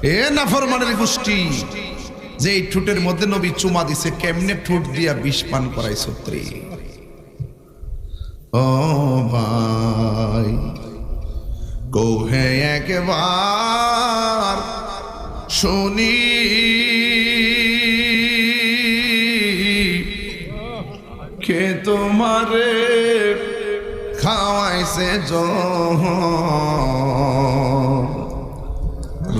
এ নাফরমানের গোষ্ঠী, যে এই ঠোঁটের মধ্যে নবী চুমা দিছে, কেমনে ঠোঁট দিয়া বিষ পান করাই সত্রী। ও ভাই কৌহে একবার শুনি, কে তোমারে খাওয়াইছে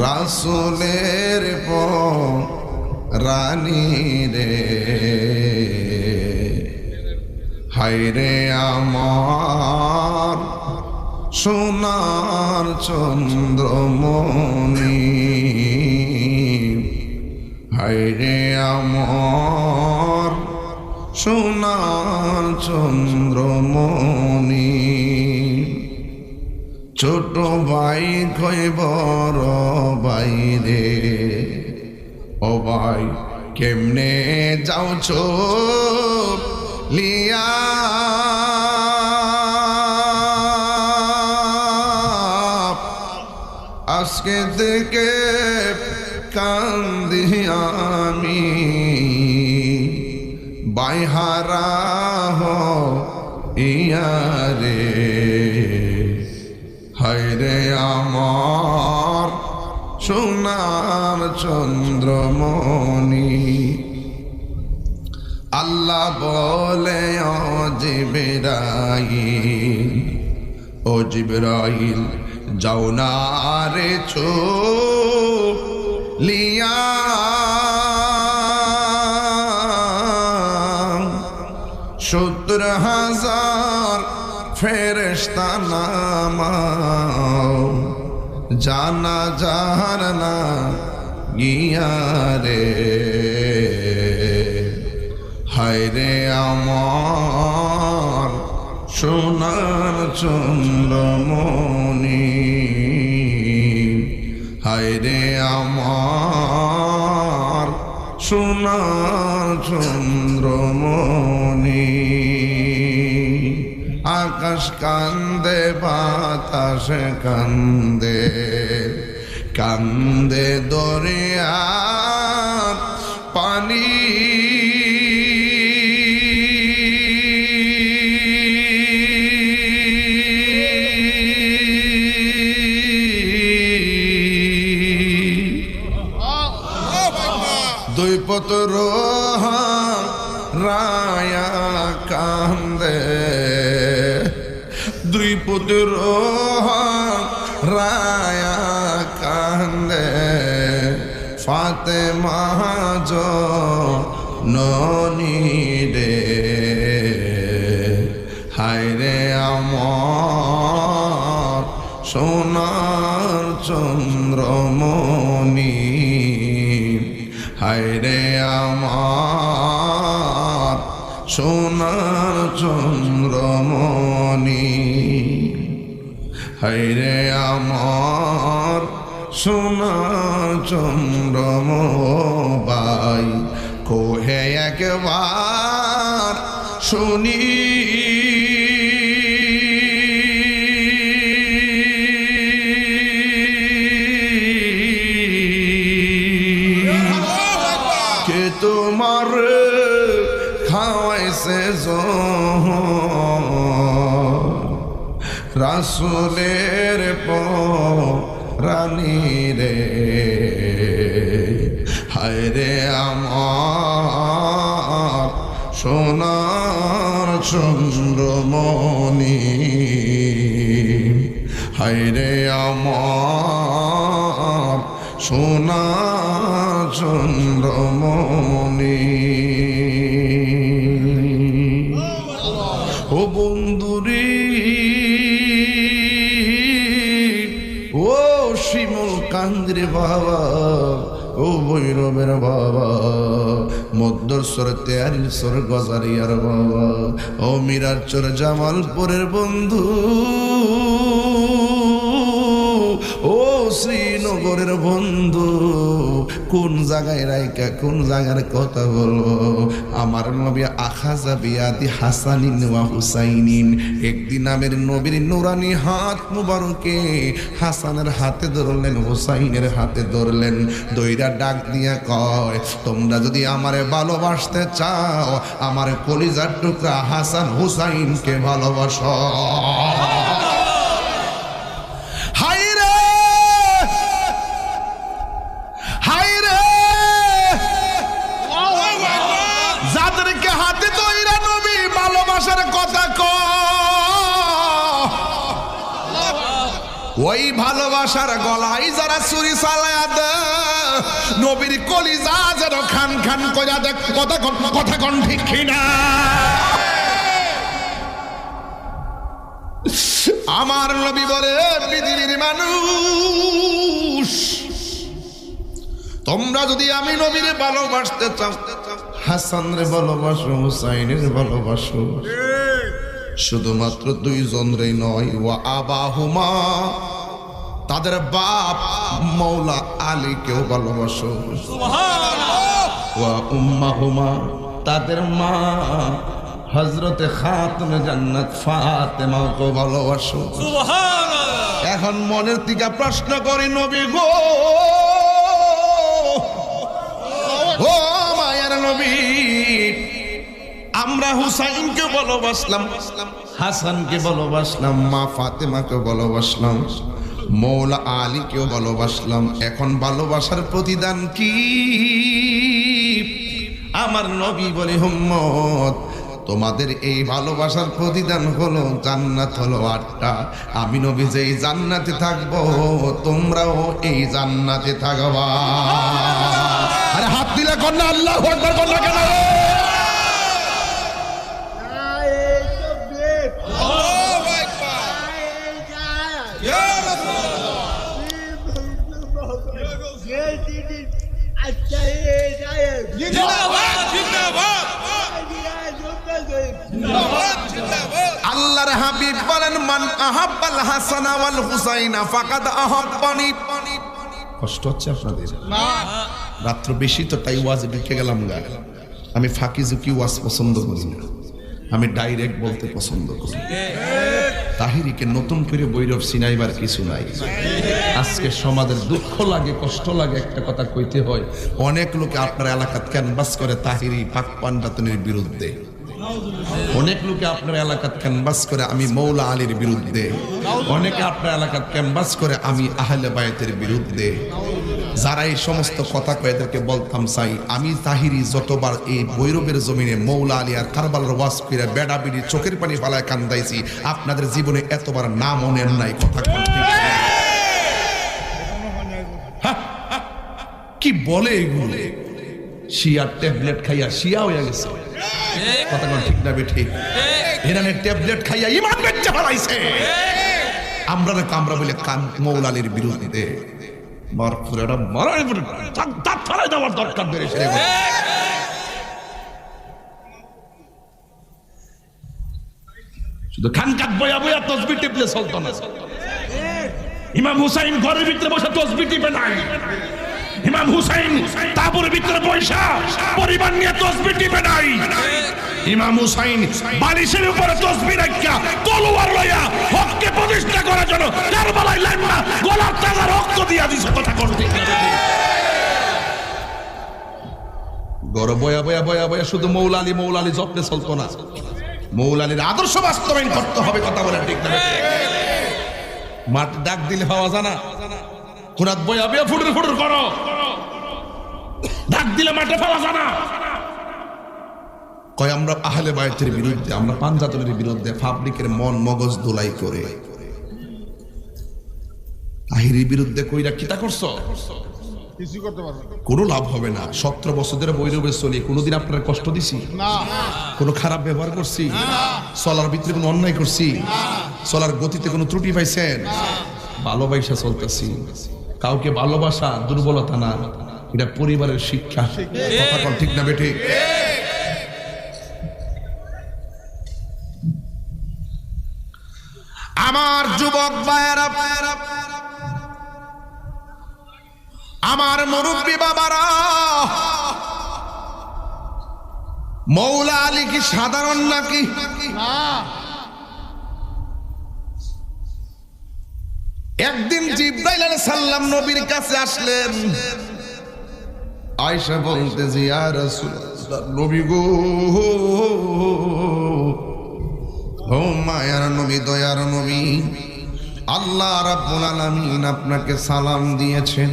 রাসূলের রানী রে, হায়রে আমার সোনার চন্দ্রমণি, হায়রে আমার সোনার চন্দ্রমণি। ছোট ভাই কই বড় ভাই রে, ও ভাই কেমনে যাওছ লিয়া, আজকে থেকে কান্দি আমি বাইহারা ইয়ারে, হায়রে আমার সোনার চন্দ্রমণি। আল্লাহ বলে ও জিবরাইল, ও জিবরাইল যাও না রে চোখ লিয়া, 70,000 ফেরেশতা নামাও, জানা যার না গিয়া রে, হায়রে আমার সোনার চন্দ্রমণি, হায়রে আমার সোনার চন্দ্রমণি। আকাশ কান্দে বাতাস কান্দে, কান্দে দরিয়ার পানি, দুই পুত্র রায়া কান্দে, দুই পুত্র রায়া কান্দে, ফাতেমা জননী রে, হায়রে আমার সোনার চন্দ্রমণি, হায়রে আমার সোনার চন্দ্রমণি, হায়রে আমার সোনার চন্দ্রমবাই, কোহে একবার শুনি, কে তোমার খাওয়াইছে রাসূলের রানী রে, হায়রে আমার সোনার চন্দ্রমণি, হায়রে আমার সোনার চন্দ্রমণি। ও বন্ধুরি, ও শিমুল কান্দ্রে বাবা, ও ভৈরবের বাবা, মধ্যস্বর তেয়ারির গজারিয়ার বাবা, ও মিরার চর জামালপুরের বন্ধু, ও শ্রীনগরের বন্ধু, কোন জায়গায় রাইকা কোন জায়গার কথা বলবো। আমার নবী আখাযা বিয়াদি হাসানিন ওয়া হুসাইনিন, একদিন আমের নবীর নুরানি হাত মুবারকে হাসানের হাতে ধরলেন, হুসাইনের হাতে ধরলেন, দইরা ডাক দিয়া কয়, তোমরা যদি আমারে ভালোবাসতে চাও, আমার কলিজার টুকরা হাসান হুসাইনকে ভালোবাসো। যাদেরকে হাতে তৈরা নবী ভালোবাসার কথা ওই ভালোবাসার গলায় যারা ছুরি চালায়া দেয়, নবীর কলিজা যেন খান খান কইরা দেখ। কথা কোন ঠিক কিনা? আমার নবী বলে, পৃথিবীর মানুষ, তোমরা যদি আমি নবীর ভালোবাসতে চাও, হাসান রে ভালোবাসো, হুসাইনের ভালোবাসো। শুধুমাত্র দুইজনরেই নয়, ওয়া আবাহুমা, তাদের বাপ মৌলা আলীকেও ভালোবাসো। ওয়া উম্মাহুমা, তাদের মা হযরতে খাতুনে জান্নাত ফাতেমাকে ভালোবাসো। এখন মনের থেকে প্রশ্ন করি, নবী গো, ও মায়ের নবী, আমরা হুসাইনকে ভালোবাসলাম, হাসানকে ভালোবাসলাম, মা ফাতেমাকে ভালোবাসলাম, মৌলা আলীকেও ভালোবাসলাম। এখন ভালোবাসার প্রতিদান কি? আমার নবী বলে, উম্মত, তোমাদের এই ভালোবাসার প্রতিদান হলো জান্নাত, হলো 8টা। আমি নবী যেই জান্নাতে থাকবো, তোমরাও এই জান্নাতে থাকবা। আরে হাত দিলে কন্যা আল্লাহু আকবার কন্যা কেন? আল্লাহর হাবিব বলেন, মান আহাব্বাল হাসানা ওয়াল হুসাইনা ফাকাদ আহাব্বানি। কষ্ট হচ্ছে আপনাদের? রাত্র বেশি তো, তাই ওয়াজে ঢুকে গেলাম গা। আমি ফাঁকি ঝুঁকি ওয়াজ পছন্দ করি না, আমি ডাইরেক্ট বলতে পছন্দ করি। তাহিরিকে নতুন করে বৈরব সিনাইবার কিছু নাই। আজকে সমাজের দুঃখ লাগে, কষ্ট লাগে, একটা কথা কইতে হয়। অনেক লোকে আপনার এলাকাত ক্যানভাস করে তাহিরি পাক পান্ডাতনের বিরুদ্ধে, অনেক লোকে আপনার এলাকাত ক্যানভাস করে আমি মৌলা আলীর বিরুদ্ধে, অনেকে আপনার এলাকাত ক্যানভাস করে আমি আহলে বায়তের বিরুদ্ধে। যারা এই সমস্ত কথা কয়, এদেরকে বলতাম চাই, আমি তাহিরি যতবার এই ভৈরবের জমিনে মৌলা আলী আর কারবালার ওয়াজ করে বেড়া বিড়ি চোখের পানি ফালায় কান্দাইছি, আপনাদের জীবনে এতবার নাম মনের নাই। কথা কি বলে এগুলো? শিয়ার ট্যাবলেট খাইয়া শিয়া হয়ে গেছে। কথা ঠিক না বেঠিক? ইরানের ট্যাবলেট খাইয়া ইমান বেঁচে ফেলাইছে। আমরা না কামরা বলে কান মৌলা আলীর বিরুদ্ধে দরকার বেড়েছে। শুধু খান কাট বয়া বয়া তসবিহ টিপলে চলতো না। ইমাম হুসাইন ঘরের ভিতরে বসে তসবিহ টিপে নাই। ইমাম হুসাইন তাঁবুর ভিতরে বসা পরিবার নিয়ে তসবিহ টিপে নাই। ইমাম হুসাইন বালিশের উপরে তসবিহ রাখিয়া তলোয়ার লইয়া হককে প্রতিষ্ঠা করার জন্য কারবালায় লাইমা গলার তাজা রক্ত দিয়া দিছে। কথা করতে গড় বয়া বয়া বয়া বয়া শুধু মৌলা আলী মৌলা আলী জপলে চলতো না। মৌলা আলীর আদর্শ বাস্তবায়ন করতে হবে। কথা বলে ঠিক না? মাঠ ডাক দিলে পাওয়া জানা কোনাত বয়া বয়া ফুটুর ফুটুর করো, ডাক দিলে মাঠে পাওয়া জানা। কয় আমরা আহলে বায়তের বিরুদ্ধে, আমরা পাঞ্জাতনের বিরুদ্ধে, পাবলিকের মন মগজ দোলাই করে। তাহিরির বিরুদ্ধে কইরা কিতা করছো? কোনো লাভ হবে না। 17 বছর ধরে বৈরবে চলি, কোনোদিন আপনার কষ্ট দিছি? কোনো খারাপ ব্যবহার করছি? চলার ভিতরে কোনো অন্যায় করছি? চলার গতিতে কোনো ত্রুটি পাইছেন? ভালোবাসা চলতেছি। কাউকে ভালোবাসা দুর্বলতা না, এটা পরিবারের শিক্ষা। কথা ঠিক না বেঠে? আমার যুবক ভাইয়েরা, আমার মুরব্বী বাবারা, মৌলা আলী কি সাধারণ নাকি? একদিন জিবরাইল আলাইহিস সালাম নবীর কাছে আসলেন। আয়েশা বলতেছে, ইয়া রাসূলুল্লাহ, নবী গো, ও মায়ার নবী, দয়ার নবী, আল্লাহ রাব্বুল আলামিন আপনাকে সালাম দিয়েছেন।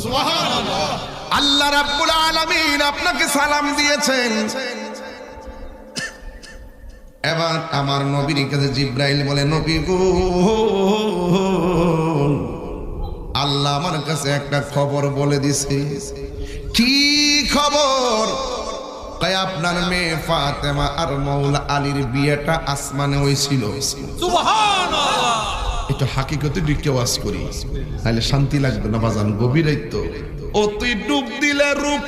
সুবহানাল্লাহ। আল্লাহ রাব্বুল আলামিন আপনাকে সালাম দিয়েছেন। এবার আমার নবীর কাছে জিবরাইল বলে, নবী গো, আল্লাহ আমার কাছে একটা খবর বলে দিছে। কি খবর? কয় আপনার মেয়ে ফাতেমা আর মৌলা আলীর বিয়েটা আসমানে হয়েছিল। সুবহানাল্লাহ। এটা হাকিকতে দিকে ওয়াজ করি, তাহলে শান্তি লাগবে না বাজান, গভীরাইতো। ও তুই ডুব দিলে রূপ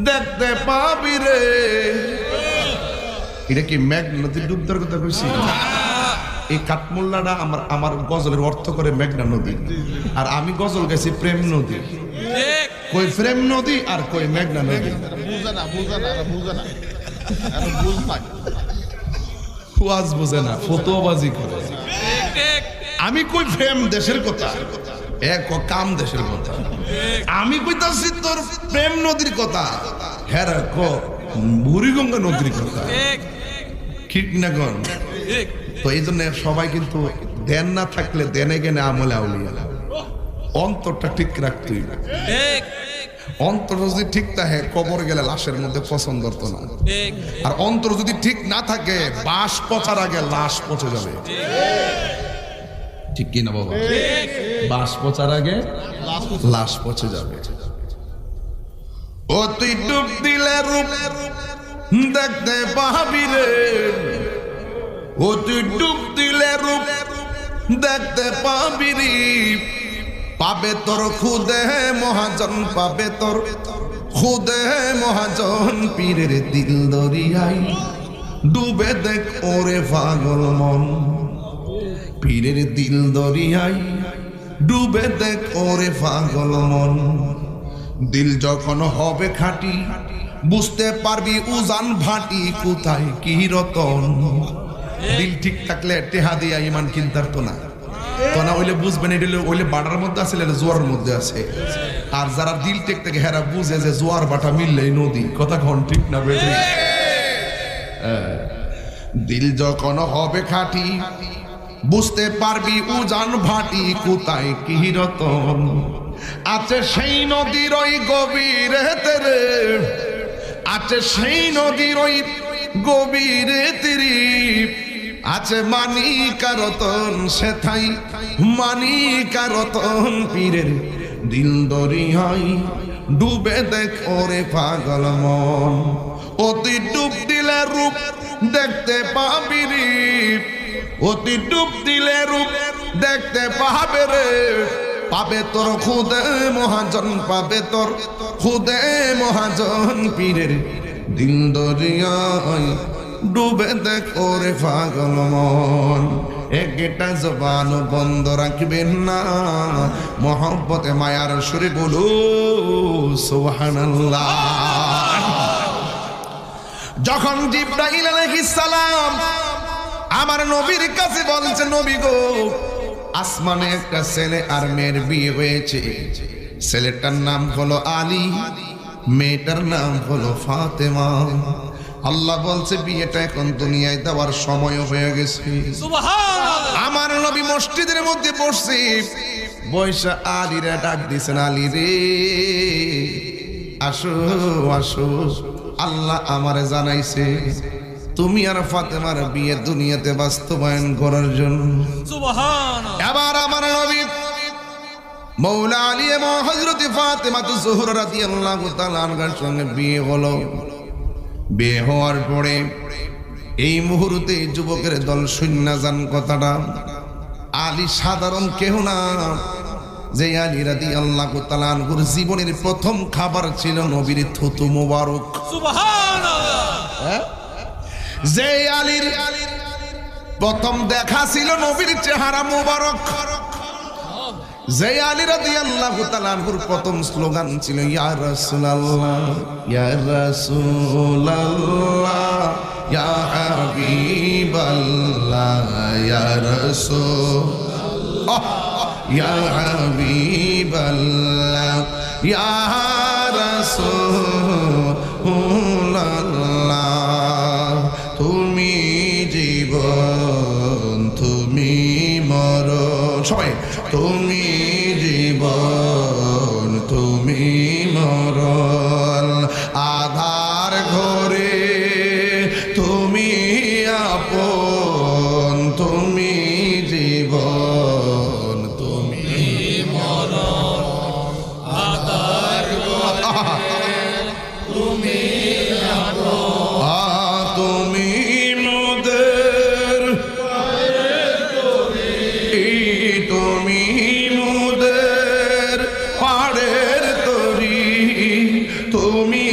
দেখতে পাবি রে। এটা কি মেঘ নদী ডুব দেওয়ার কথা কইছি? এই কাঠমোল্লাটা আমার গজলের অর্থ করে মেঘনা নদী, আর আমি গজল গেছি প্রেম নদী। কই প্রেম নদী আর কই মেঘনা নদী। ওয়াজ বুঝে না, ফতোয়াবাজি করে। আমি কই প্রেম দেশের কথা, এক কাম দেশের কথা। আমি কইতাছি তোর প্রেম নদীর কথা, হ্যাঁ বুড়িগঙ্গা নদীর কথা, ঠিক না গণ? তো এই জন্য সবাই কিন্তু দেন না থাকলে দেনে গেনে আমলে আউলিয়া, অন্তরটা ঠিক রাখতেই। অন্তর যদি ঠিক থাকে, কবর গেলে লাশের মধ্যে পছন্দ হতো না। আর অন্তর যদি ঠিক না থাকে, বাস পচার আগে লাশ পচে যাবে। ঠিক কি না বাবা? বাস পচার আগে লাশ পচে যাবে। ও তুই ডুব দিলে রূপ দেখতে পাবি রে। ও তুই ডুব দিলে রূপ দেখতে পাবি রে। পাবে তোর খুদে মহাজন, পাবে তোর খুদে মহাজন। পীরের দিল দরিয়ায় ডুবে দেখ ওরে পাগল মন। পীরের দিল দরিয়ায় ডুবে দেখ ওরে পাগল মন। দিল যখন হবে খাঁটি, বুঝতে পারবি উজান ভাটি কোথায় কি রতন। দিল ঠিক থাকলে টেহা দিয়া ইমান কিনতার তো না, তো না হইলে বুঝবেন এটা ওইলে বাটার মধ্যে আছে, জোয়ার মধ্যে আছে। আর যারা দিল ঠিক থাকে হেরা বুঝে যে জোয়ার বাটা মিললেই নদী। কথা কন ঠিক না বেঠিক? দিল যখন হবে খাঁটি, বুঝতে পারবি উজান ভাটি কোথায় কি রতন। আছে সেই নদীর ওই গভীরে রে, আছে সেই নদীর ওই গভীরে তীরে। আছে মানিকা রতন সেথাই, মানিকা রতন। পীরের দিল দরিয়ায় ডুবে দেখ ওরে পাগল মন। অতি ডুব দিলে রূপ দেখতে পাবি রে। অতি ডুব দিলে রূপ দেখতে পাবে রে। পাবে তোর খুদে মহাজন, পাবে তোর খুদে মহাজন। পীরের দিল দরিয়ায় ডুবে দেখ ওরে পাগল মন। একটা জবান বন্ধ রাখবেন না, মহব্বতে মায়ার সুরে বলু সুবহানাল্লাহ। যখন জিবরাইল আলাইহিস সালাম আমার নবীর কাছে বলছে, নবী গো, আসমানে একটা ছেলে আর মেয়ের বিয়ে হয়েছে। ছেলেটার নাম হলো আলী, মেয়েটার নাম হলো ফাতেমা। আল্লাহ বলছে বিয়েটা এখন দুনিয়ায় দেওয়ার সময় হয়ে গেছে। সুবহানাল্লাহ। আমার নবী মসজিদের মধ্যে বসছে, বৈশা আলীরে ডাক দিছেন, আলী রে আসো আসো, আল্লাহ আমারে জানাইছে তুমি আর ফাতেমার বিয়ে দুনিয়াতে বাস্তবায়ন করার জন্য। সুবহানাল্লাহ। এবার আমার নবী মৌলা আলী এবং হযরত ফাতেমা জোহরা রাদিয়াল্লাহু তাআলা আনহার সঙ্গে বিয়ে হলো। বিয়ে হওয়ার পরে এই মুহূর্তে যুবকের দল শূন্য যান। কথাটা আলী সাধারণ কেহ না, যে আলী রাদিয়াল্লাহু তাআলা আনহুর জীবনের প্রথম খাবার ছিল নবীর থুতু মোবারক। সুবহানাল্লাহ। যে আলীর প্রথম দেখা ছিল নবীর চেহারা মোবারক। যে আলী রাদিয়াল্লাহু তাআলা আনহুর প্রথম স্লোগান ছিল ইয়া রাসূলুল্লাহ, ইয়া রাসূলুল্লাহ, ইয়া হাবিবাল্লাহ, ইয়া রাসূল, ইয়া হাবিবাল্লাহ, ইয়া রাসূলুল্লাহ, তুমি জীবন তুমি মরণ, সবাই তুমি জীবন তুমি মরণ, আধার ঘরে তুমি আপন, তুমি জীবন তুমি মরণ, আধার ঘরে তুমি আপন, তুমি মোদের তুমি মোদের পাড়ের তরি, তুমি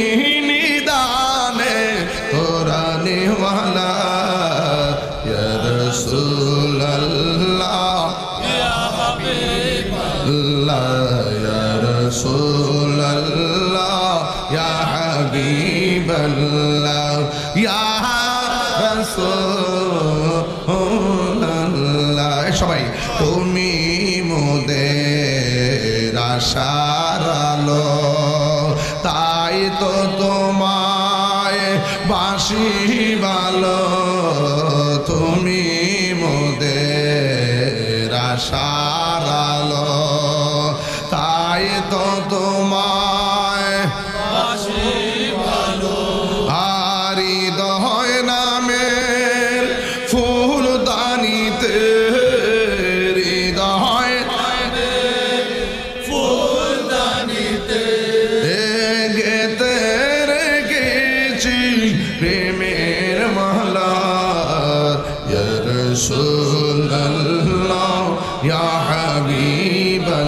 নিদানে তোরা নেওয়ালা, ইয়া রাসূলুল্লাহ, ইয়া হাবিবাল্লাহ, ইয়া রাসূলুল্লাহ, ইয়া হাবিবাল্লাহ, ইয়া রাসূলুল্লাহ, সবাই তুমি মোদের আশার আলো, তাই তো তোমায় বাসি ভালো, তুমি মোদের আশার আলো, তাই তো তোমায় বাসি ভালো, আর হৃদয় নামের ফুলদানিতে, হৃদয় ফুলদানিতে গেতে রেখেছি প্রেমের মালা, ইয়া রাসূলুল্লাহ, ইয়া হাবিবাল্লাহ,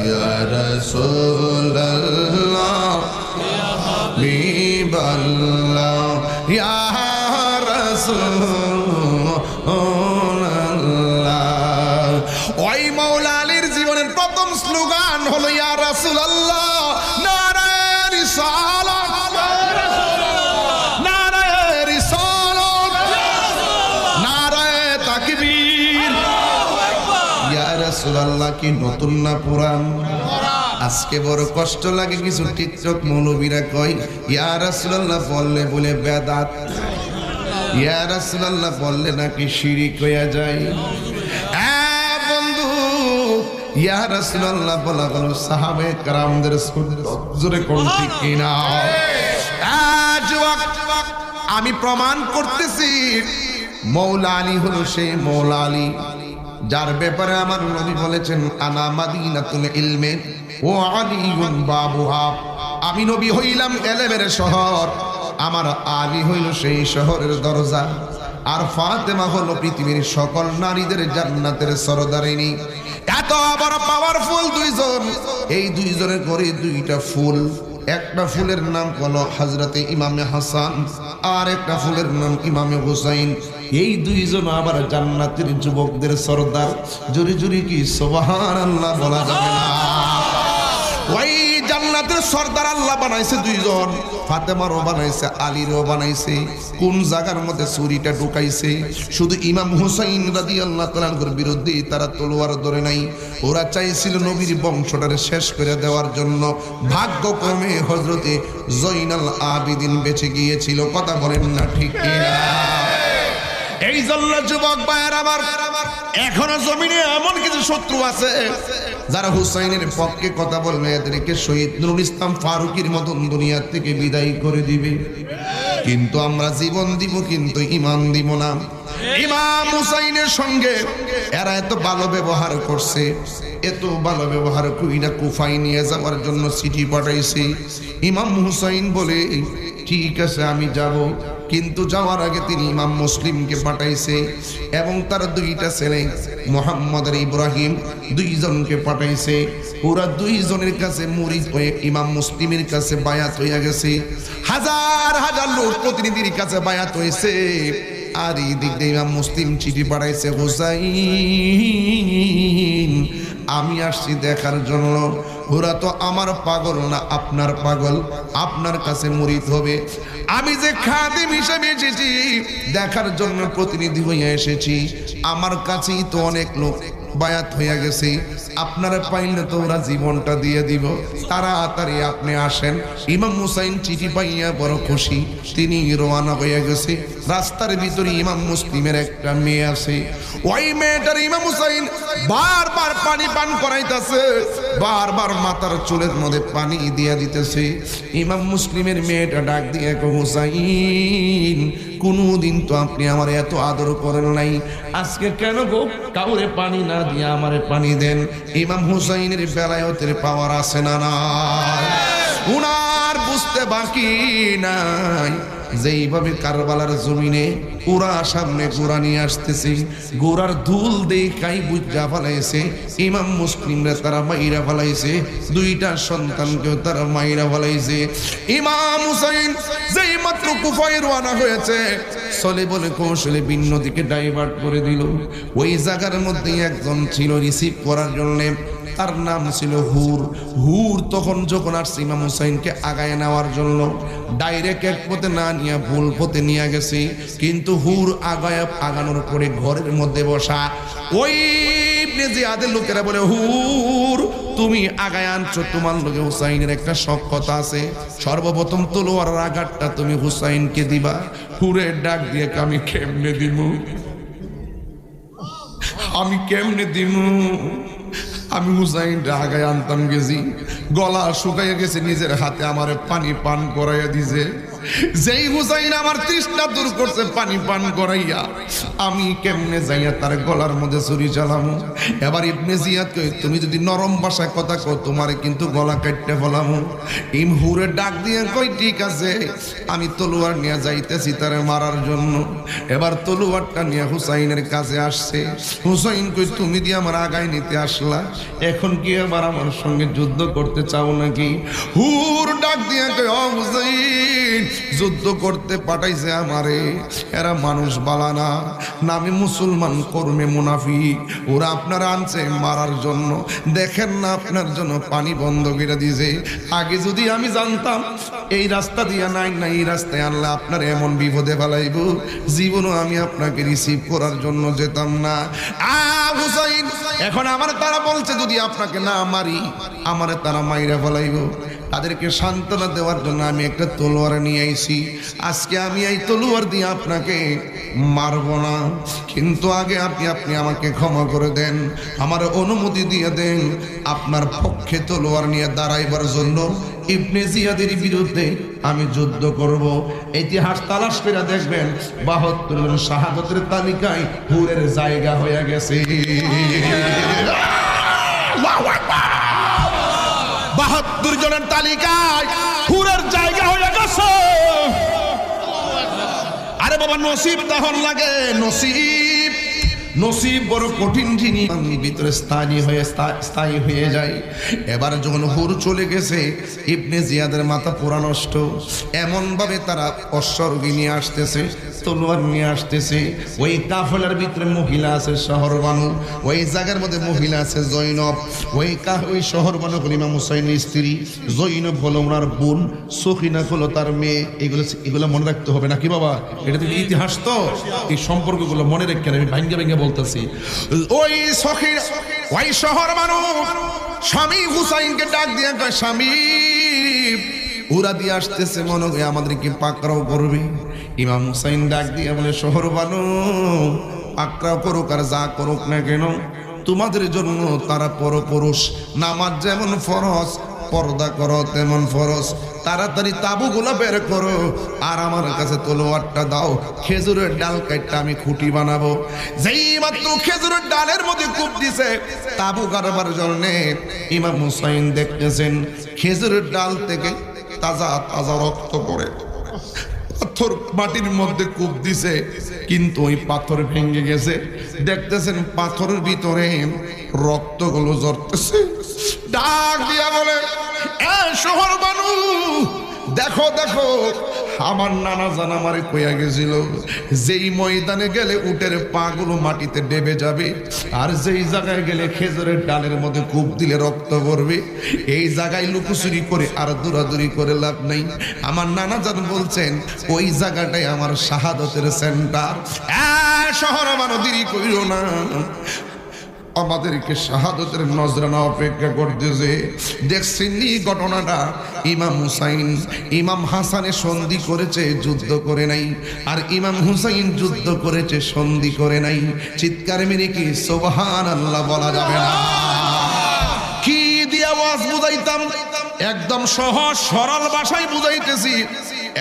ইয়া রাসূলুল্লাহ, ইয়া হাবিবাল্লাহ, ইয়া রাসূলুল্লাহ। ওই মাওলা আলীর জীবনের প্রথম স্লোগান হলো ইয়া রাসূলুল্লাহ, নারায়ে রিসালাত, নারায়ে রিসালাত, নারায়ে তাকবীর। ইয়া রাসূলুল্লাহ কি নতুন না পুরান? আজকে বড় কষ্ট লাগে, কিছু টিকটক মৌলবীরা কয় ইয়া রাসূলুল্লাহ বললে বলে বেদাত, ইয়া রাসূলুল্লাহ বললে নাকি শিরিক হয়ে যায়। বন্ধু, ইয়া রাসূলুল্লাহ বলা হলো সাহাবে কেরামদের জোরে কোন ঠিক কিনা? আমি প্রমাণ করতেছি মৌলা আলী হলো সেই মৌলা আলী যার ব্যাপারে আমার নবী বলেছেন আনা মাদিনাতুল ইলমে ও আলীউন বাবুহা, আমি নবী হইলাম ইলমের শহর, আমার আলী হইল সেই শহরের দরজা, আর ফাতেমা হলো পৃথিবীর সকল নারীদের জান্নাতের সরদারিনী। এত বড় পাওয়ারফুল দুইজন, এই দুইজনের করে দুইটা ফুল, একটা ফুলের নাম হলো হযরতে ইমামে হাসান, আর একটা ফুলের নাম ইমামে হুসাইন। এই দুইজন আবার জান্নাতের যুবকদের সরদার। জোরে জোরে কি সুবহানাল্লাহ বলা যাবে না? ওই জান্নাতের সরদার আল্লাহ বানাইছে দুইজন, ফাতেমারও বানাইছে, আলীরও বানাইছে। কোন জায়গার মধ্যে ছুরিটা ঢুকাইছে? শুধু ইমাম হুসাইন রাদিয়াল্লাহু তাআলার বিরুদ্ধে তারা তলোয়ার ধরে নাই, ওরা চাইছিল নবীর বংশটারে শেষ করে দেওয়ার জন্য। ভাগ্যক্রমে হযরতে জয়নাল আবেদিন বেঁচে গিয়েছিল। কথা বলেন না ঠিক কিনা? এই জন্য যুবক ভাইয়ের আমার, এখনো জমিনে এমন কিছু শত্রু আছে যারা হুসাইনের পক্ষে কথা বলবে, এদেরকে শহীদ নুরুল ইসলাম ফারুকীর মতন দুনিয়া থেকে বিদায় করে দিবে। কিন্তু আমরা জীবন দিব, কিন্তু ঈমান দিব না। ইমাম হুসাইনের সঙ্গে এরা এত ভালো ব্যবহার করছে, এত ভালো ব্যবহার কইরা কুফায় নিয়ে যাওয়ার জন্য চিঠি পাঠাইছে। ইমাম হুসাইন বলে ঠিক আছে আমি যাব, কিন্তু যাওয়ার আগে তিনি ইমাম মুসলিমকে পাঠাইছে এবং তার দুইটা ছেলে মুহাম্মদ আর ইব্রাহিম দুইজনকে পাঠাইছে। ওরা দুইজনের কাছে মুরিদ হয়ে ইমাম মুসলিমের কাছে বায়াত হইয়া গেছে। হাজার হাজার লোক প্রতিনিধির কাছে বায়াত হয়েছে। আর এই দিক দিয়ে ইমাম মুসলিম চিঠি পাঠাইছে, হুসাইন আমি আসছি দেখার জন্য। ওরা তো আমার পাগল না, আপনার পাগল, আপনার কাছে মুরিদ হবে। আমি যে খাদিম হিসেবে এসেছি, দেখার জন্য প্রতিনিধি হয়ে এসেছি। আমার কাছেই তো অনেক লোক বায়াত হয়ে গেছে, আপনারা পাইলে তো ওরা জীবনটা দিয়ে দিব, তাড়াতাড়ি আপনি আসেন। ইমাম হুসাইন চিঠি পাইয়া বড় খুশি, তিনি রওনা হয়ে গেছে। রাস্তার ভিতরে ইমাম মুসলিমের একটা মেয়ে আছে, ওই মেয়েটার ইমাম হুসাইন বারবার পানি পান করাইতেছে, বারবার মাথার চুলের মধ্যে পানি দিয়া দিতেছে। ইমাম মুসলিমের মেয়েটা ডাক দিয়ে, হুসাইন কোনদিন তো আপনি আমার এত আদর করেন নাই, আজকে কেন গো কাউরে পানি না দিয়ে আমারে পানি দেন? ইমাম হুসাইনের বেলায়তের পাওয়ার আছে না নাই? উনার বুঝতে বাকি নাই যেইভাবে কারবালার জমিনে ওরা সামনে গোড়া নিয়ে আসতেছে, গোড়ার ধুল দেখাই বুঝা ফেলাইছে ইমাম মুসলিমরা, তারা মাইরা ফেলাইছে, দুইটা সন্তানকেও তারা মাইরা ফেলাইছে। ইমাম হুসাইন যেই মাত্র কুফায় রওনা হয়েছে, চলে বলে কৌশলে ভিন্ন দিকে ডাইভার্ট করে দিল। ওই জায়গার মধ্যে একজন ছিল রিসিভ করার জন্য, তার নাম ছিল হুর। হুর তখন যখন আসছে ইমাম হুসাইনকে আগায় নেওয়ার জন্য, ডাইরেক্ট এক পথে না নিয়ে ভুল পথে নিয়ে গেছে। কিন্তু হুর আগানোর পরে ঘরের মধ্যে বসা ওই ইবনে জিয়াদের লোকেরা বলে, হুর তুমি আগায় আনছো, তোমার লোকে হুসাইনের একটা শখতা আছে, সর্বপ্রথম তলোয়ারের আঘাতটা তুমি হুসাইনকে দিবা। হুরের ডাক দিয়ে, আমি কেমনে দিমু, আমি কেমনে দিমু? আমি হুসাইন আগায় আনতাম গেছি, গলা শুকাইয়া গেছে, নিজের হাতে আমার পানি পান করাইয়া দিছে। যেই হুসাইন আমার তৃষ্ণা দূর করছে পানি পান করাইয়া, আমি কেমনে যাইয়া তার গলার মধ্যে ছুরি চালামু? এবার ইবনে জিয়াদ কই, তুমি যদি নরম ভাষায় কথা কও তোমারে কিন্তু গলা কাটতে ফেলামু। হুরে ডাক দিয়ে কই, ঠিক আছে আমি তলোয়ার নিয়ে যাইতেছি তারে মারার জন্য। এবার তলোয়ারটা নিয়ে হুসাইনের কাছে আসছে। হুসাইন কই, তুমি দিয়ে আমার আগায় নিতে আসলা, এখন কি আবার আমার সঙ্গে যুদ্ধ করতে চাও নাকি? হুর ডাক দিয়ে কই, ও হুসাইন যুদ্ধ করতে পাঠাইছে আমারে, এরা মানুষ বালানা, নামে মুসলমান কর্মে মুনাফিক, ওরা আপনারা আনছে মারার জন্য। দেখেন না আপনার জন্য পানি বন্ধ করে দিয়েছে, আগে যদি আমি জানতাম এই রাস্তা দিয়ে নাই না এই রাস্তায় আনলে আপনার এমন বিপদে ফেলাইব, জীবনও আমি আপনাকে রিসিভ করার জন্য যেতাম না। হুসাইন এখন আমার তারা বলছে যদি আপনাকে না মারি আমারে তারা মাইরা ফেলাইব। তাদেরকে সান্ত্বনা দেওয়ার জন্য আমি একটা তলোয়ার নিয়ে আইছি, আজকে আমি এই তলোয়ার দিয়ে আপনাকে মারব না, কিন্তু আগে আপনি আমাকে ক্ষমা করে দেন, আমার অনুমতি দিয়ে দেন আপনার পক্ষে তলোয়ার নিয়ে দাঁড়াইবার জন্য ইবনে জিয়াদের বিরুদ্ধে আমি যুদ্ধ করব। ইতিহাস তালাশ করে দেখবেন ৭২ জন শাহাদাতের তালিকায় হুরের জায়গা হয়ে গেছে। ৭২ জনের তালিকায় হুরের জায়গা হয়ে গেছে। আরে বাবা নসিব তখন লাগে, নসিব নসিব বড় কঠিন জিনিস, ভিতরে স্থায়ী হয়ে যায়। এবার যখন হুর চলে গেছে, ইবনে জিয়াদের মাথা পুরা নষ্ট, এমন ভাবে তারা অশ্বরোগী নিয়ে আসতেছে, তলোয়ার নিয়ে আসতেছে। ওই কাফেলার ভিতরে মহিলা আছে শহরবানু, ওই জায়গার মধ্যে মহিলা আছে জৈনব। ওই শহরবানু হল ইমাম হুসাইনের স্ত্রী, জৈনব হলো ওনার বোন, সখিনা হলো তার মেয়ে। এগুলো মনে রাখতে হবে নাকি বাবা? এটা তো ইতিহাস, তো এই সম্পর্কগুলো মনে রেখে আমি ভাঙ্গে ভাঙ্গে বলতেছি। ওই সখিনা ওই শহরবানু স্বামী হুসাইনকে ডাক দিয়ে কয়, স্বামী ওরা দিয়ে আসতেছে, মনে হয় আমাদেরকে পাকড়াও করবে। ইমাম হুসাইন ডাক দিয়ে বলে, শহরবানু পাকড়াও করুক আর যা করুক না কেন, তোমাদের জন্য তারা পরপুরুষ, নামাজ যেমন ফরজ, পর্দা করো তেমন ফরজ। তাড়াতাড়ি তাবুগুলো বের করো আর আমার কাছে তলোয়ারটা দাও, খেজুরের ডাল কাটটা আমি খুঁটি বানাবো। যেই মাত্র খেজুরের ডালের মধ্যে কূপ দিছে তাবু গাড়বার জন্য, ইমাম হুসাইন দেখতেছেন খেজুরের ডাল থেকে তাজা তাজা রক্ত পড়ে, পাথর মাটির মধ্যে কূপ দিছে, কিন্তু ওই পাথর ভেঙে গেছে। দেখতেছেন পাথরের ভিতরে রক্তগুলো ঝরতেছে। ডাক দিয়া বলে, এ শহরবানু দেখো দেখো আমার নানা জান আমারে কইয়া গেছিল, যেই ময়দানে গেলে উটের পা গুলো মাটিতে ডেবে যাবে, আর যেই জায়গায় গেলে খেজুরের ডালের মধ্যে কূপ দিলে রক্ত পড়বে, এই জায়গায় লুকোচুরি করে আর দৌড়াদৌড়ি করে লাভ নেই। আমার নানা জান বলছেন ওই জায়গাটাই আমার শাহাদতের সেন্টার। শহর মানুষ দেরি করিল না, আমাদেরকে শাহাদতের নজরানা অপেক্ষা করতেছে। দেখছেন ঘটনাটা, ইমাম হুসাইন ইমাম হাসানে সন্ধি করেছে, যুদ্ধ করে নাই, আর ইমাম হুসাইন যুদ্ধ করেছে, সন্ধি করে নাই। চিৎকার মেরে কি সুবহানাল্লাহ বলা যাবে না? কি দিয়ে আওয়াজ বুঝাইতাম, একদম সহজ সরল ভাষায় বুঝাইতেছি।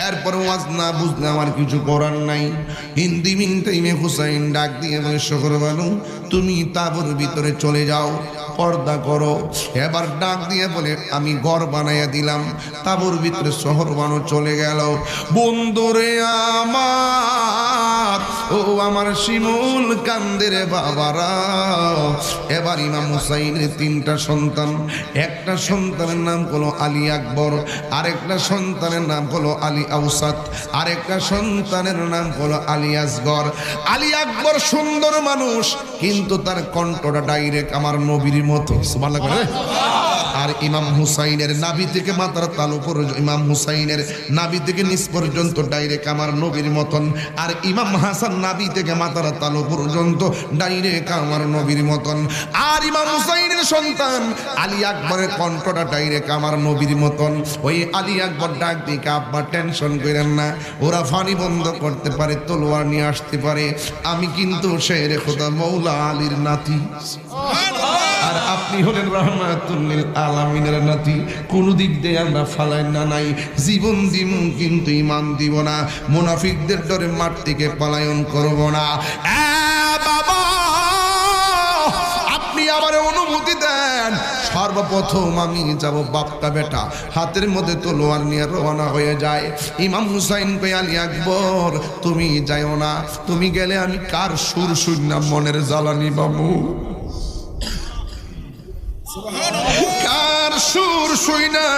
এরপর ওয়াজ না বুঝলে আমার কিছু করার নাই। হিন্দি মিন টাইমে হুসাইন ডাক দিয়ে বলে শহর বানু তুমি তাঁবুর ভিতরে চলে যাও, পর্দা করো। এবার ডাক দিয়ে বলে আমি ঘর বানাইয়া দিলাম, তাঁবুর ভিতরে শহর বানু চলে গেল। বন্ধুরে আমার, ও আমার শিমুল কান্দের বাবারা। এবার ইমাম হুসাইনের 3টা সন্তান, একটা সন্তানের নাম হলো আলী আকবর, আরেকটা সন্তানের নাম হলো আলী আউসাত, আরেকটা সন্তানের নাম হলো আলী আসগর। আলী আকবর সুন্দর মানুষ, কিন্তু তার কণ্ঠটা ডাইরেক্ট আমার নবীর মতো। সুবহানাল্লাহ। আর ইমাম হুসাইনের নাভি থেকে মাথার তালু পর্যন্ত, ইমাম হুসাইনের নাভি থেকে নিচ পর্যন্ত ডাইরেক্ট আমার নবীর মতন। আর ইমাম হাসান নাভি থেকে মাথার তালু পর্যন্ত ডাইরেক্ট আমার নবীর মতন। আর ইমাম হুসাইনের সন্তান আলী আকবরের কণ্ঠটা ডাইরেক্ট আমার নবীর মতন। ওই আলী আকবর ডাক দিকে আব্বা টেনশন করেন না, ওরা ফানি বন্ধ করতে পারে, তলোয়ার নিয়ে আসতে পারে, আমি কিন্তু শেরে খোদা মৌলা আলীর নাতি, আর আপনি হলেন রাহমাতুল লিল আলামিনের নাতি। কোন দিক দিয়ে আমরা ফালাই না নাই, জীবন দিব কিন্তু ঈমান দিব না, মুনাফিকদের ডরে মাঠ থেকে পলায়ন করব না। বাবা আপনি আমার অনুমতি দেন, সর্বপ্রথম আমি যাব বাপটা বেটা হাতের মধ্যে তলোয়ার নিয়ে রওনা হয়ে যায়। ইমাম হুসাইন কই আলী আকবর তুমি যাইও না, তুমি গেলে আমি কার সুর শুনলাম মনের জ্বালানি বাবু, কার সুর শুই না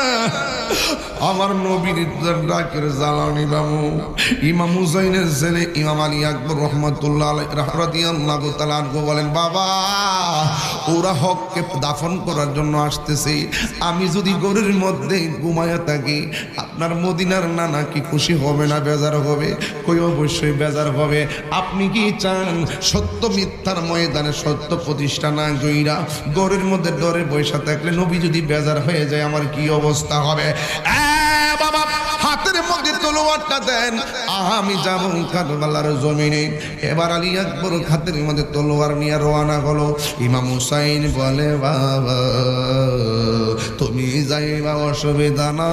আমার নবীর ডাকের জ্বালানি বাবু। ইমাম হুসাইনের ছেলে ইমাম আলী আকবর রহমাতুল্লাহ আলাইহি রাদিয়াল্লাহু তাআলা আনহু বলেন বাবা ওরা হককে দাফন করার জন্য আসতেছে, আমি যদি ঘরের মধ্যে ঘুমায়া থাকি আপনার মদিনার নানা কি খুশি হবে না বেজার হবে? কই অবশ্যই বেজার হবে। আপনি কি চান সত্য মিথ্যার ময়দানে সত্য প্রতিষ্ঠা না কইরা ঘরের মধ্যে ডরে বসে থাকলে নবী যদি বেজার হয়ে যায় আমার কি অবস্থা হবে? বাবা হাতের মধ্যে তলোয়ারটা দেন, আমি যাব কারবালার জমিনে। এবার আলী আকবর হাতের মধ্যে তলোয়ার নিয়ে রওনা হলো। ইমাম হুসাইন বলে বাবা তুমি যাইবা অসুবিধা না,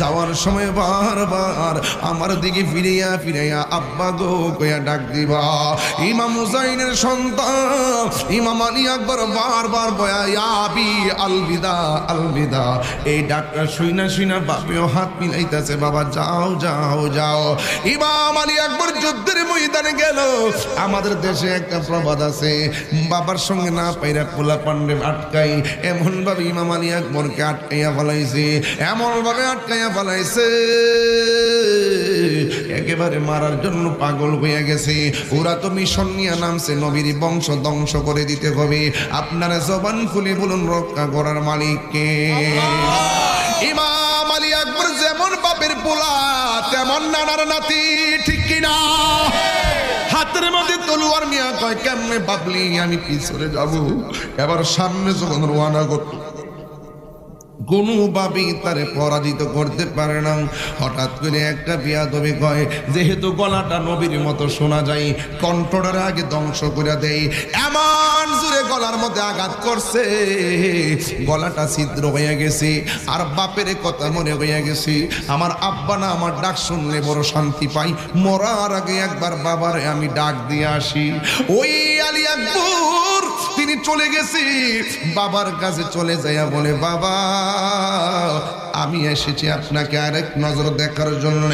যাওয়ার সময় বারবার আমার দিকে ফিরিয়া ফিরিয়া আব্বা গো কইয়া ডাক দিবা। ইমাম হুসাইনের সন্তান ইমাম আলী আকবর বারবার বয়া আবি আলবিদা আলবিদা, এই ডাকটা শুইনা শুইনা বাপেও হাত মিলাইতেছে, বাবা যাও যাও যাও। ইমাম আলী আকবর যুদ্ধের ময়দানে গেল। আমাদের দেশে একটা প্রবাদ আছে, বাবার সঙ্গে না পাইরা পোলা পান্ডে আটকাই, এমন ভাবে ইমাম আলী আকবরকে আটকাইয়া ফেলাইছে, এমন ভাবে আটকাইয়া ফেলাইছে একেবারে মারার জন্য পাগল হয়ে গেছে। ওরা তো মিশন নিয়ে নামছে নবীর বংশ ধ্বংস করে দিতে হবে। আপনারা জবান খুলে বলুন রক্ষা করার মালিক কে? ইমাম আলী আকবর যেমন বাপের পোলা তেমন নানার নাতি, ঠিক কিনা? হাতের মধ্যে তলোয়ার নিয়ে কয় কেমনে ভাবলি আমি পিছনে যাব? এবার সামনে যখন রওনা করত কোনোভাবেই তারে পরাজিত করতে পারে না। হঠাৎ করে একটা বিয়াদবি কয়, যেহেতু গলাটা নবীর মতো শোনা যায় কণ্ঠটার আগে ধ্বংস করে দেয়, এমন জোরে গলার মধ্যে আঘাত করছে গলাটা ছিদ্র হয়ে গেছে। আর বাপের কথা মনে হয়ে গেছে, আমার আব্বা না আমার ডাক শুনলে বড় শান্তি পাই, মরার আগে একবার বাবারে আমি ডাক দিয়ে আসি। ওই আলী আকবর তিনি চলে গেছি বাবার কাছে, চলে যাইয়া বলে বাবা আমি এসেছি আপনাকে আরেক নজর দেখার জন্য।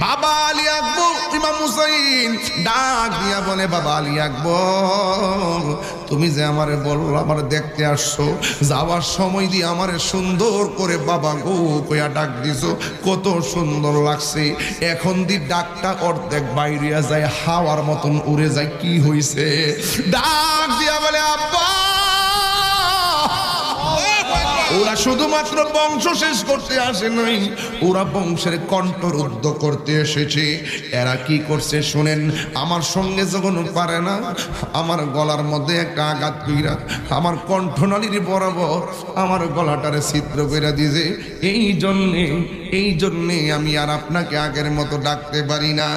বাবা আলী আকবর ইমাম হুসাইন ডাক দিয়া বলে বাবা আলী আকবর তুমি যে আমারে বললো আমার দেখতে আসছো, যাওয়ার সময় দিয়ে আমারে সুন্দর করে বাবা গো কইয়া ডাক দিছো, কত সুন্দর লাগছে। এখন দি ডাকটা অর্ধেক বাইরিয়া যায়, হাওয়ার মতন উড়ে যায়। কি হইছে? ডাক দিয়া বলে আব্বা। ওরা শুধুমাত্র বংশ শেষ করতে আসে নাই, ওরা বংশের কণ্ঠরুদ্ধ করতে এসেছে। এরা কি করছে শুনেন। আমার সঙ্গে যখন পারে না, আমার গলার মধ্যে একটা আঘাত কইরা আমার কণ্ঠনালীর বরাবর আমার গলাটারে ছিদ্র কইরা দিয়েছে। এই জন্যে আমি আর আপনাকে আগের মতো ডাকতে পারি না।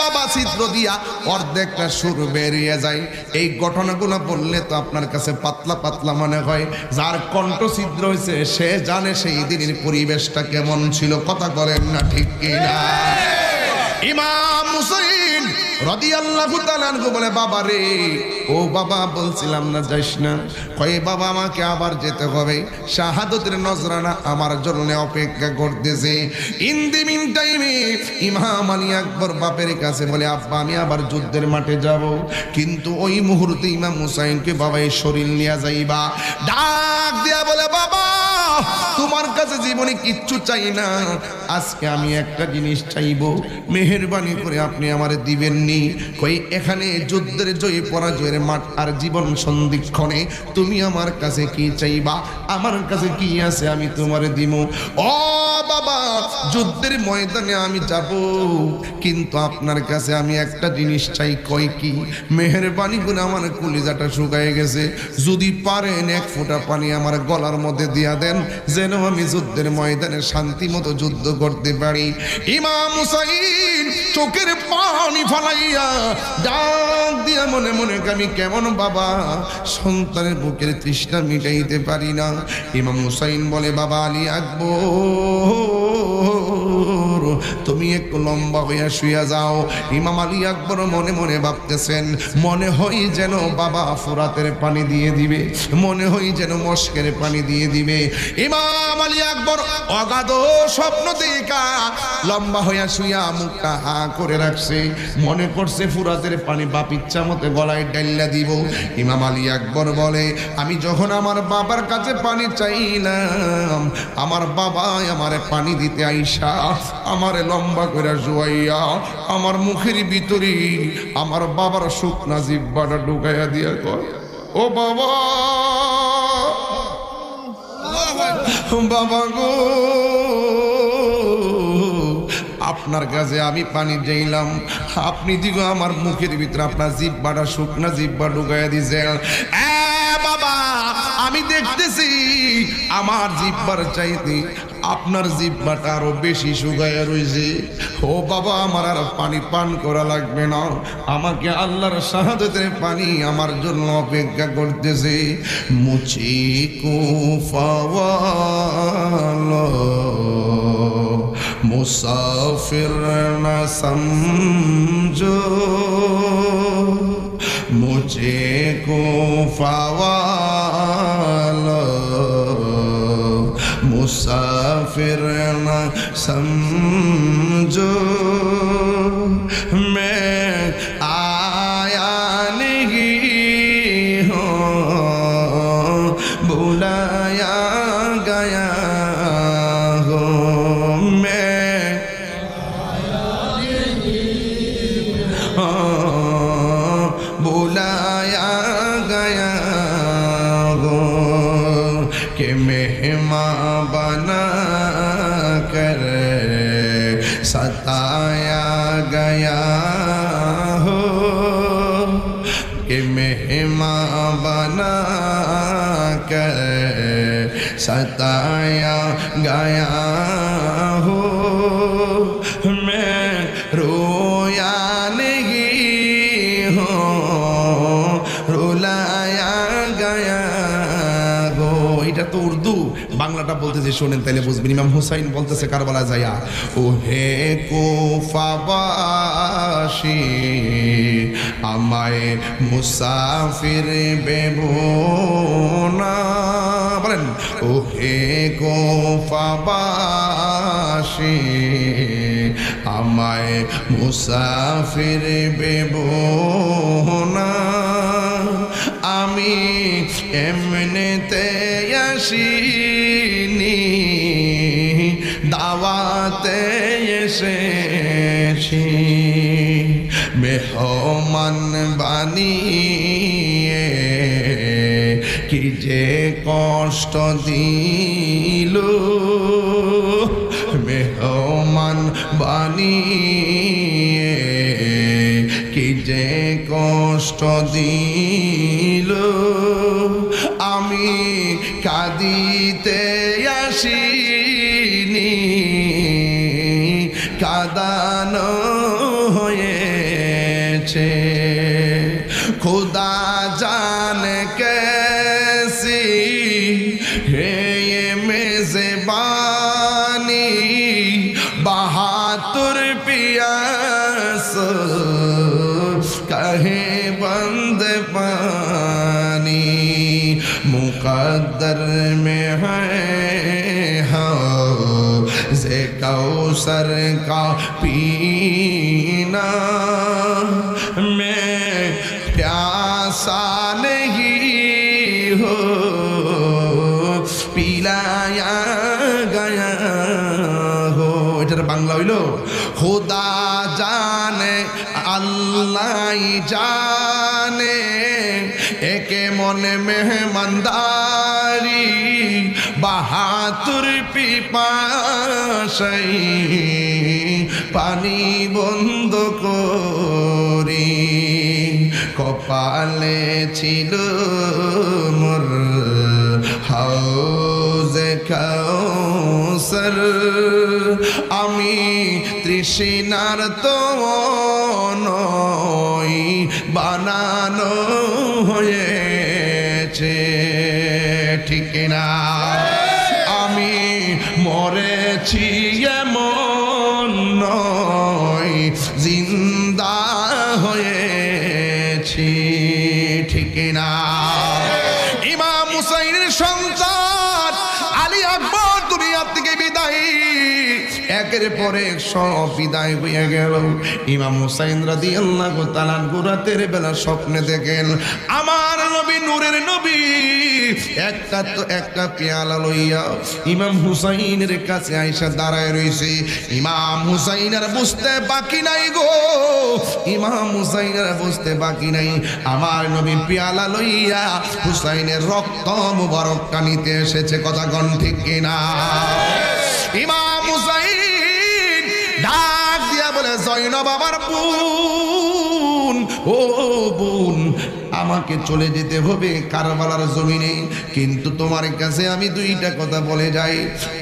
বাবা ছিদ্র দিয়া অর্ধেকটা সুর বেরিয়ে যায়। এই ঘটনাগুলো বললে তো আপনার কাছে পাতলা পাতলা মনে হয়, যার কণ্ঠ ছিদ্র হয়েছে সে জানে সেই দিনের পরিবেশটা কেমন ছিল। কথা বলেন না ঠিক কিনা? ইমাম হুসাইন রাদিয়াল্লাহু তাআলা আনহু বলে, বাবা রে, ও বাবা বলছিলাম না যাইস না। কয়ে বাবা আমাকে আবার যেতে হবে, শাহাদতের নজরানা আমার জন্য অপেক্ষা করতেছে। ইন দি মিন টাইমে ইমাম আলী আকবর বাপের কাছে বলে, আব্বা আমি আবার যুদ্ধের মাঠে যাব, কিন্তু ওই মুহূর্তে ইমাম হুসাইনকে বাবা এই শরীর নিয়ে যাইবা। ডাক দিয়া বলে, বাবা তোমার কাছে জীবনে কিচ্ছু চাই না, আজকে আমি একটা জিনিস চাইবো, মেহেরবানি করে আপনি আমারে দিবেননি। কই এখানে যুদ্ধের জয় পরাজয়ের মাঠ আর জীবন সন্ধিক্ষণে তুমি আমার কাছে কি চাইবা? আমার কাছে কি আছে আমি তোমারে দিব। ও বাবা, যুদ্ধের ময়দানে আমি যাব, কিন্তু আপনার কাছে আমি একটা জিনিস চাই। কই কি? মেহেরবানি করে আমার কলিজাটা শুকায় গেছে, যদি পারেন এক ফোঁটা পানি আমার গলার মধ্যে দিয়া দেন, যেন আমি যুদ্ধের ময়দানে শান্তি মতো যুদ্ধ করতে পারি। ইমাম হুসাইন চোখের পানি ফলাইয়া ডাক দিয়া মনে মনে, আমি কেমন বাবা সন্তানের বুকের তৃষ্ণা মিটাইতে পারি না। ইমাম হুসাইন বলে, বাবা আলী আকবর তুমি একটু লম্বা হইয়া শুইয়া যাও। ইমাম আলী আকবর মনে মনে ভাবতেছেন, মনে হয় যেন বাবা ফোরাতের পানি দিয়ে দিবে, মনে হয় যেন মস্কের পানি দিয়ে দিবে। ইমাম আলী আকবর অগাধ স্বপ্ন দেখা লম্বা হইয়া শুইয়া মুখটা হা করে রাখছে, মনে করছে ফুরাতের পানি বাপ ইচ্ছা মতো গলায় ডাইলা দিব। ইমাম আলী আকবর বলে, আমি যখন আমার বাবার কাছে পানি চাইলাম, আমার বাবা আমারে পানি দিতে আইসা আমারে লম্বা করে শুয়াইয়া আমার মুখের ভিতরে আমার বাবার শুকনা জিহ্বাটা ঢুকাইয়া দিয়া কয়, ও বাবা, বাবা গো, আপনার কাছে আমি পানি চাইলাম, আপনি দিগ আমার মুখের ভিতরে আপনার জিহ্বাটা শুকনা জিহ্বা ঢুকাইয়া দিয়েছেন। বাবা আমি দেখতেছি আমার জিহ্বার চাইতে আপনার জিহ্বাটা আরো বেশি শুকাইয়া রয়েছে। ও বাবা, আমার আর পানি পান করা লাগবে না, আমাকে আল্লাহর শাহাদাতের পানি আমার জন্য অপেক্ষা করতেছে। মুছি কুফাওয়ালা মুসাফির না সমঝো, মুঝে কুফাওয়ালা मुसाफिर न समझो, मैं आया नहीं हूँ, बुलाया गया हूँ, मैं आया नहीं हूँ, बुलाया गया हूँ, कि मेहमान बना कर सताया गया हो, कि मेहमान बना कर सताया गया हो, मैं रोया नहीं हूँ, रुलाया गया। এটা তো উর্দু, বাংলাটা বলতেছে শোনেন তাইলে বুঝবেন। ইমাম হুসাইন বলতেছে কারবালা যায়া, ও হে কুফাবাসী আমায় মুসাফির ভেবো না, বলেন ও হে কুফাবাসী আমায় মুসাফির ভেবো না, আমি এমনিতে আসিনি, দাওয়াতে এসেছি। মেহমান বানিয়ে কি যে কষ্ট দিল, মেহমান বানিয়ে কি যে কষ্ট দিল। আমি কাঁদিতে আসিনি, কাঁদানো হয়েছে। খুদা জানে कैसी है ये मेज़बानी, बहादुर पियास कहे बंद पानी। मुकद्दर में है हौज़े कौसर का पीना, मैं प्यासा नहीं हो पिलाया गया हो। এটার বাংলা হইল খুদা জানে আল্লাহ জানে, একে মনে মেহমানদারি, বাহাদুর পিপাসাই পানি বন্ধ করি। কপালে ছিল মোর হাউজে কাউসার, আমি তৃষ্ণার তো নই বানানো হয়েছে, ঠিক না? আমি মরেছি এমন নয়, জিন্দা হয়েছি, ঠিক না? ইমাম হুসাইনের সন্তান আলী আকবর দুনিয়া থেকে বিদায়, একের পর এক সব বিদায় হয়ে গেল। ইমাম হুসাইন রাদিয়াল্লাহু তাআলা রাতের বেলা স্বপ্নে দেখেন আমার নবী, নূরের নবী একটা পেয়ালা লইয়া ইমাম হুসাইনের কাছে আইসা দাঁড়ায় রইছে। ইমাম হুসাইন আর বুঝতে বাকি নাই গো, ইমাম হুসাইন আর বুঝতে বাকি নাই, আমার নবী পেয়ালা লইয়া হুসাইনের রক্ত মুবারকটা নিতে এসেছে। কথা কোন ঠিক কিনা? ইমাম হুসাইন ডাক দিয়া বলে, জয়নব আমার বোন, ও বোন, আমাকে চলে যেতে হবে কারবালার জমিনে, কিন্তু তোমার কাছে আমি দুইটা কথা বলে যাই।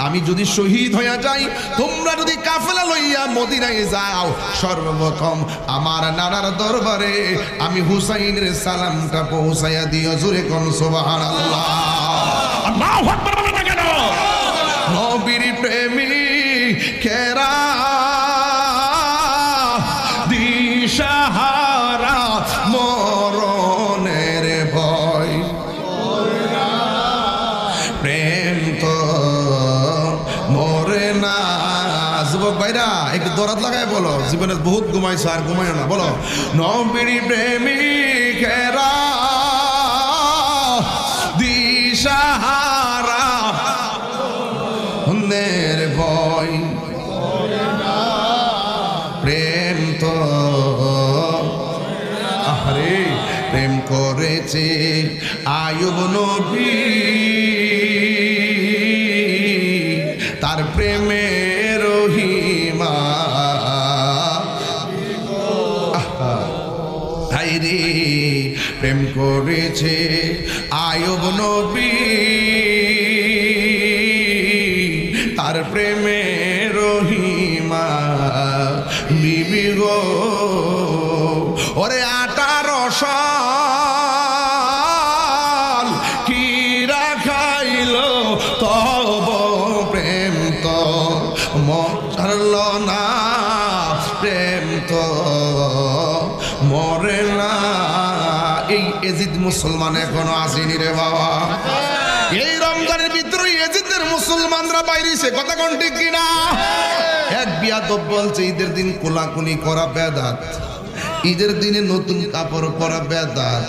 আমি যদি শহীদ হইয়া যাই, তোমরা যদি কাফেলা লইয়া মদিনায় যাও, সর্বপ্রথম আমার নানার দরবারে আমি হুসাইনের সালামটা পৌঁছাইয়া দিও। জোরে কোন সুবহানাল্লাহ। আল্লাহু আকবার বলেন না কেন? নবীর প্রেমিকেরা দিশাহারা, মরণের ভয়, প্রেম তো মরে না। যুবক ভাইরা একটু দরাদ লাগায় বলো, জীবনে বহুত ঘুমাইছো আর ঘুমায় না, বলো নবীর প্রেমিকেরা দিশাহারা, মরণের ভয়, প্রেম তো আরে প্রেম করেছে আয়ুব নবী, তার প্রেমের রহিমা হায়রে, প্রেম করেছে আয়ুব নবী, তার প্রেমের রহিমা বিবি গো। ওরে 18 সাল কি রাখাইল তব প্রেম তো মরল না, প্রেম তো মরে না। এই এজিদ মুসলমান এখনো আসেনি রে বাবা। এই রমজানের ভিতরে এজিদের মুসলমানরা বাইরেছে, কথা কোন ঠিক কিনা? এক বিয়াদব বলছে ঈদের দিন কোলাকুলি করা বেদাত, ঈদের দিনে নতুন কাপড় পরা বেদাত,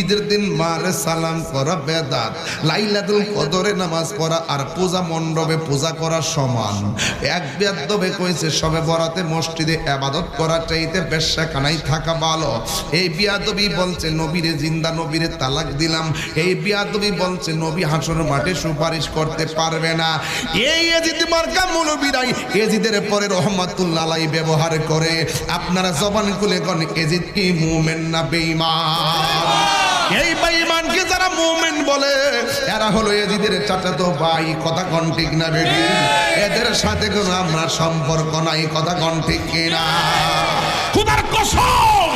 ঈদের দিন মারে সালাম করা বেদাত, লাইলাতুল কদরে নামাজ পড়া আর পূজা মণ্ডপে পূজা করা সমান। এক বেয়াদবে কইছে সবে বরাতে মসজিদে ইবাদত করা চাইতে বেশ্যাখানায় থাকা ভালো। এই বিয়াদবি বলছে নবীরে জিন্দা নবীরে তালাক দিলাম। এই বিয়াদবি বলছে নবী হাসর মাঠে সুপারিশ করতে পারবে না। এই এজিদ মার্কা মৌলবীরাই এজিদের পরে রহমাতুল্লাহ আলাইহি ব্যবহার করে। আপনারা জবান খুলে কোন এজিদ কি মুমিন না বেঈমান? এই বেঈমানকে যারা মুমিন বলে এরা হলো এজিদের চাচাতো ভাই। কথা কোন ঠিক না বেটি? এদের সাথে কোনো আমরা সম্পর্ক নাই। কথা কোন ঠিক কিনা? খোদার কসম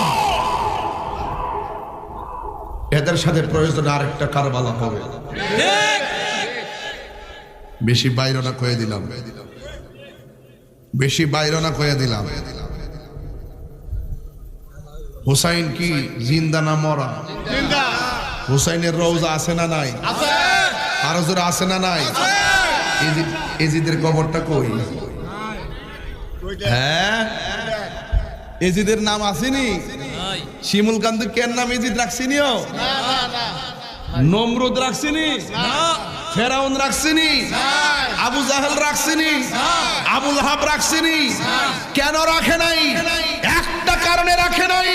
এদের সাথে প্রয়োজন আরেকটা কারবালা হবে। বেশি বাইরনা কয়ে দিলাম, বেশি বাইরনা কয়ে দিলাম। হুসাইন কি জিন্দা না মরা? হুসাইনের রওজা আছে না নাই? আরো জোরে আছে না নাই? এজিদের কবরটা কই? হ্যাঁ, এজিদের নাম আসেনি? শিমুল কান্তি কেন নাম এজিদ রাখছিনিও? নমরুদ রাখছিনি? ফেরাউন রাখছিনি? আবু জাহেল রাখছিনি? আবু লাহাব রাখছিনি? কেন রাখে নাই? একটা কারণে রাখে নাই।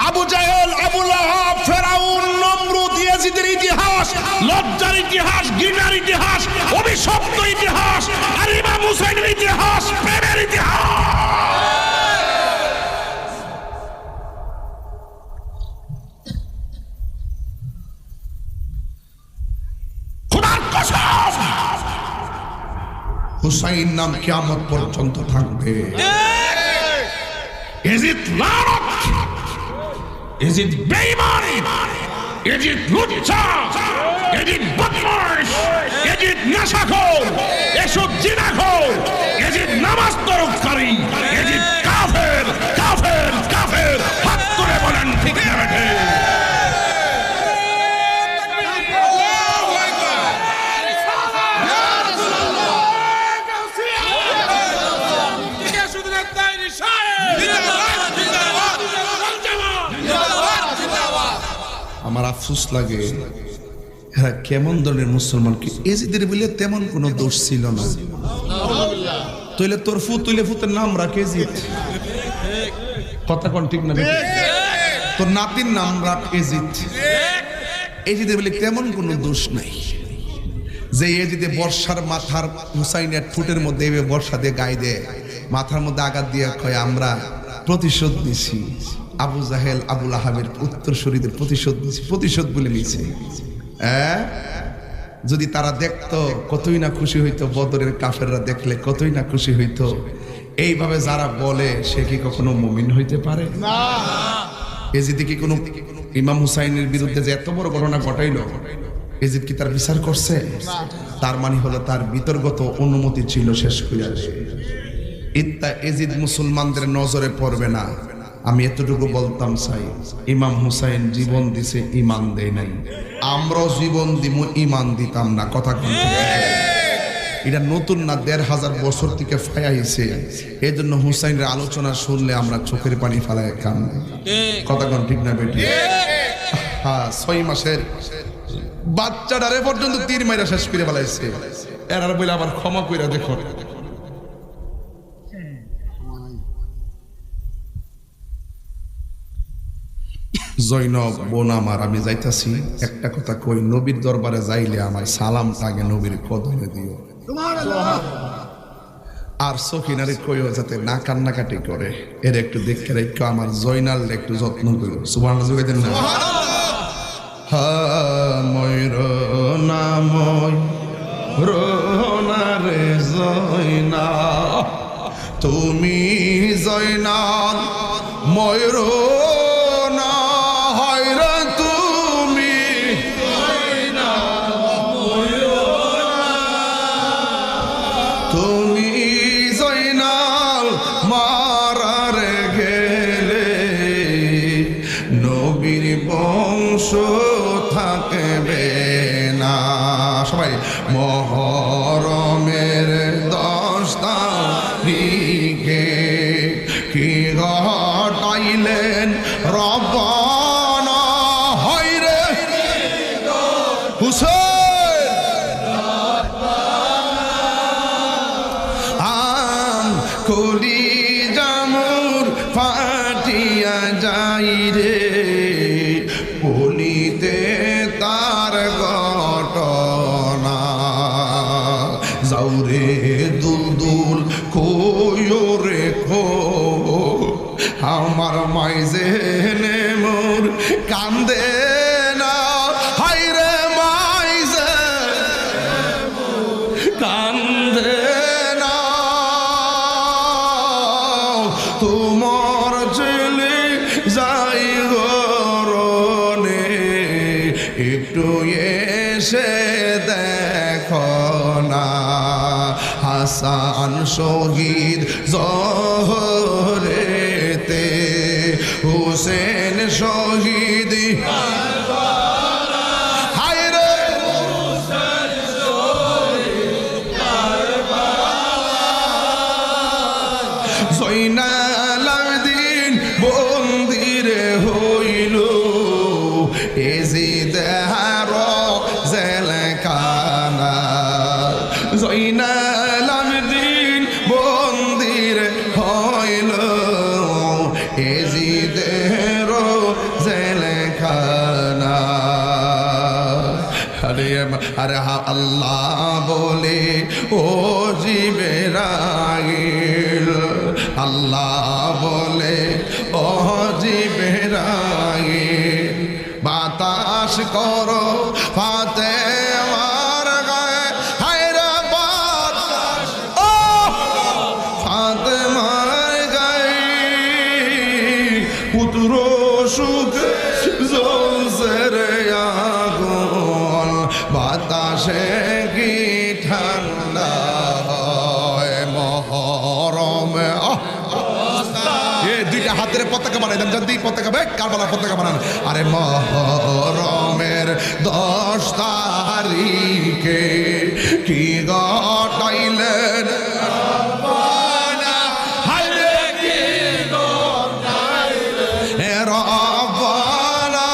আবু জাহেল, আবু লাহাব, ফেরাউন, নমরুদ, ইয়াজিদের ইতিহাস লজ্জার ইতিহাস, ঘৃণার ইতিহাস, অভিশপ্ত ইতিহাস, আর ইমাম হুসাইনের ইতিহাস প্রেমের ইতিহাস। হুসাইন নাম কিয়ামত পর্যন্ত থাকবে। এজিদ লানত, এজিদ বেঈমান, এজিদ লুচ্চা, এজিদ বদমাশ, এজিদ নেশাখোর, এসব জিনাখোর, এজিদ নামাজ তরককারী, এজিদ কাফের, কাফের, কাফের। হাত তুলে বলেন ঠিক না বেঠে? আমার আফসোস লাগে হ্যাঁ, কেমন ধরনের মুসলমান কি এজিদের বলে তেমন কোনো দোষ ছিল না। তইলে তোর ফুতের নাম রাখ এজিদ। কথা কোন ঠিক না? তোর নাতির নাম রাখ এজিদ। এজিদের বলে তেমন কোনো দোষ নাই। যে এজিদে বর্ষার মাথার হুসাইনের ঠোঁটের মধ্যে বর্ষা দিয়ে গায়ে দেয়, মাথার মধ্যে আঘাত দিয়ে কয় আমরা প্রতিশোধ নিছি। আবু জাহেল, আবু লাহাবের উত্তরসূরিদের প্রতিশোধ নিছি, প্রতিশোধ বলে নিছে। যদি তারা দেখতো কতই না খুশি হইতো। বদরের কাফেররা দেখলে কতই না খুশি হইতো। এইভাবে যারা বলে সে কি কখনো মুমিন হইতে পারে না? এজিদে কি কোনো ইমাম হুসাইনের বিরুদ্ধে যে এত বড় ঘটনা ঘটাইলো, এজিদ কি তার বিচার করছে? তার মানে হলো তার বিতর্গত অনুমতি ছিল শেষ হয়ে যাবে। এজিদ মুসলমানদের নজরে পড়বে না। আমি এতটুকু বলতাম চাই, ইমাম হুসাইন জীবন দিছে, ইমান দেয় নাই। আমরাও জীবন দিব, ইমান দিতাম না। কথা কোন? এটা নতুন না, ১৫০০ বছর থেকে ফায়াইছে। এই জন্য হুসাইনের আলোচনা শুনলে আমরা চোখের পানি ফেলায় কান। কথা কোন ঠিক না বেটি? হ্যাঁ, ৬ মাসের বাচ্চাটারে পর্যন্ত তীর মাইরা শেষ করে ফেলাইছে। এরার বলে আবার ক্ষমা কইরা দেখো। জৈনব বোন আমার, আমি যাইতাছি, একটা কথা কই, নবীর দরবারে যাইলে আমার সালামটা আগে নবীর কদমে দিও। আর সখিনারে কইও যাতে না কান্নাকাটি করে। এর একটু দেখে রেখো, আমার জয়নাল একটু যত্ন করো। সুবহানাল্লাহ জুগাই দেন না? রে জয়না, তুমি জয়নাল ময়ূর না, হয় রে তুমি তুমি জয়নাল মারার গেলে নবীর বংশ থাকবে না। সবাই মহরমের 10 তারিখে কি ঘটাইলেন হুসেন কলি জামুর ফাটিয়া যাই রে বলিতে তার ঘটনা যাওরে দুলদুল কইরে খো আমার মাইজে মোর কান্দে না হাইরে মাইজে কান্দে না তোমার ছেলে যাই গরনে একটু এসে দেখো না হাসান শহীদ জহরেতে হুসেন শহীদ হায়রে জয়নাল আবেদিন বন্দিরে হইল এজিদ জেলখানা জয়নাল আবেদিন বন্দিরে হইল এজিদের জেলখানা আরে আরে আল্লাহ বলে ও জিবরাইল আল্লাহ বলে ও জিবরাইল বাতাস করো ফাতেমার গায়ে হায়রে বাতাস ও ফাতেমার গায়ে পুত্র সুখ জ্বলছে রে আগুন বাতাসে কি ঠান্ডা হয় মহরমে দুইটা হাতের পতাকা বানাই দেন যদি পতাকা বে কারবালার পতাকা বানান আরে মহরমের 10 তারিখে কি ঘটাইলেন রব্বানা হায়রে কি ঘটাইলেন রব্বানা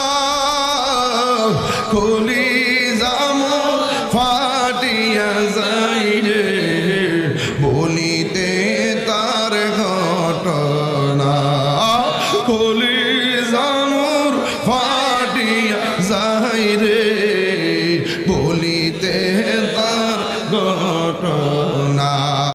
কলিজাম ফাটিয়া যাই রে বলিতে তার ঘটনা কলি